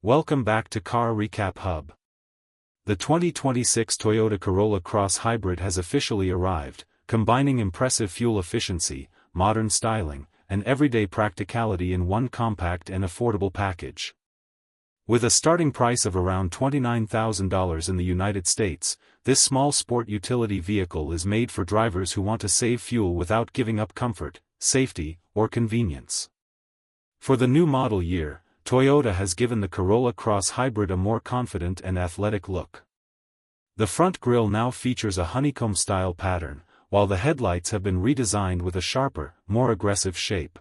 Welcome back to Car Recap Hub. The 2026 Toyota Corolla Cross Hybrid has officially arrived, combining impressive fuel efficiency, modern styling, and everyday practicality in one compact and affordable package. With a starting price of around $29,000 in the United States, this small sport utility vehicle is made for drivers who want to save fuel without giving up comfort, safety, or convenience. For the new model year, Toyota has given the Corolla Cross Hybrid a more confident and athletic look. The front grille now features a honeycomb-style pattern, while the headlights have been redesigned with a sharper, more aggressive shape.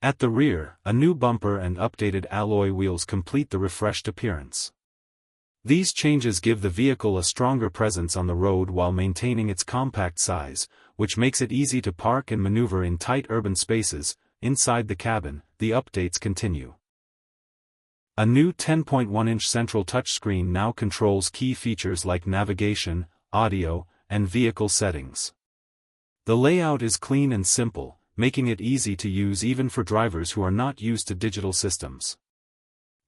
At the rear, a new bumper and updated alloy wheels complete the refreshed appearance. These changes give the vehicle a stronger presence on the road while maintaining its compact size, which makes it easy to park and maneuver in tight urban spaces. Inside the cabin, the updates continue. A new 10.1-inch central touchscreen now controls key features like navigation, audio, and vehicle settings. The layout is clean and simple, making it easy to use even for drivers who are not used to digital systems.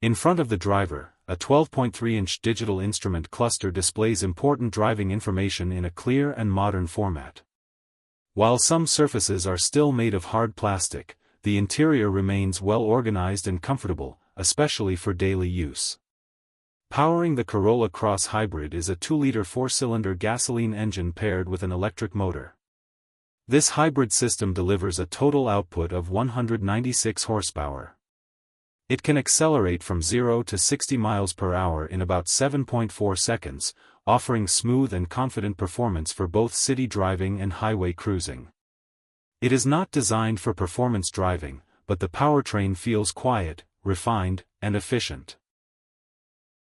In front of the driver, a 12.3-inch digital instrument cluster displays important driving information in a clear and modern format. While some surfaces are still made of hard plastic, the interior remains well organized and comfortable, especially for daily use. Powering the Corolla Cross Hybrid is a 2-liter 4-cylinder gasoline engine paired with an electric motor. This hybrid system delivers a total output of 196 horsepower. It can accelerate from 0 to 60 miles per hour in about 7.4 seconds, offering smooth and confident performance for both city driving and highway cruising. It is not designed for performance driving, but the powertrain feels quiet, refined, and efficient.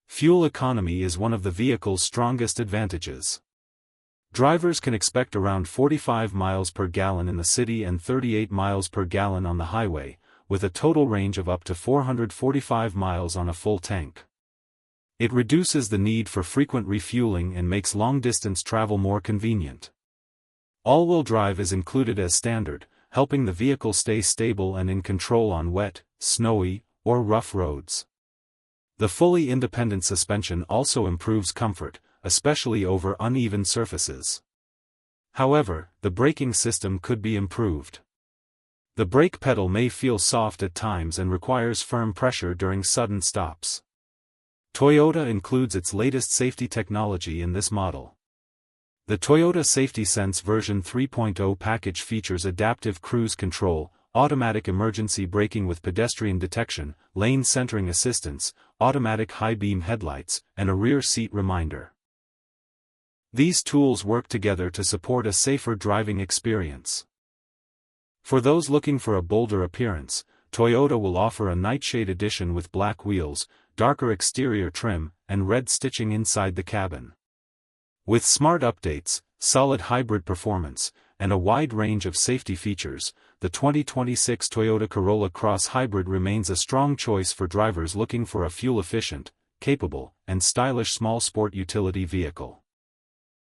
Fuel economy is one of the vehicle's strongest advantages. Drivers can expect around 45 miles per gallon in the city and 38 miles per gallon on the highway, with a total range of up to 445 miles on a full tank. It reduces the need for frequent refueling and makes long-distance travel more convenient. All-wheel drive is included as standard, helping the vehicle stay stable and in control on wet, snowy, or rough roads. The fully independent suspension also improves comfort, especially over uneven surfaces. However, the braking system could be improved. The brake pedal may feel soft at times and requires firm pressure during sudden stops. Toyota includes its latest safety technology in this model. The Toyota Safety Sense version 3.0 package features adaptive cruise control, automatic emergency braking with pedestrian detection, lane centering assistance, automatic high-beam headlights, and a rear seat reminder. These tools work together to support a safer driving experience. For those looking for a bolder appearance, Toyota will offer a nightshade edition with black wheels, darker exterior trim, and red stitching inside the cabin. With smart updates, solid hybrid performance, and a wide range of safety features, the 2026 Toyota Corolla Cross Hybrid remains a strong choice for drivers looking for a fuel-efficient, capable, and stylish small sport utility vehicle.